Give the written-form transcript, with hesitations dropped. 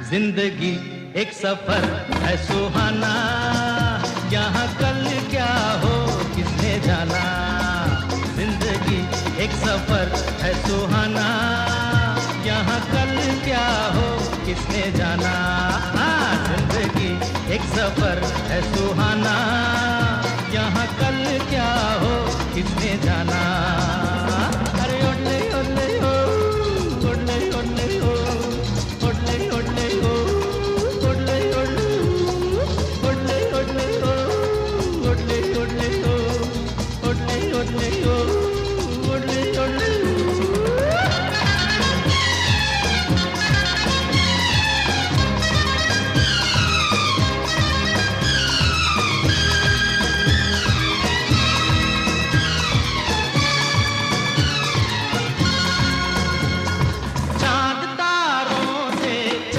जिंदगी एक सफर है सुहाना, यहाँ कल क्या हो किसने जाना। जिंदगी एक सफर है सुहाना, यहाँ कल क्या हो किसने जाना। जिंदगी एक सफर है सुहाना, यहाँ कल क्या हो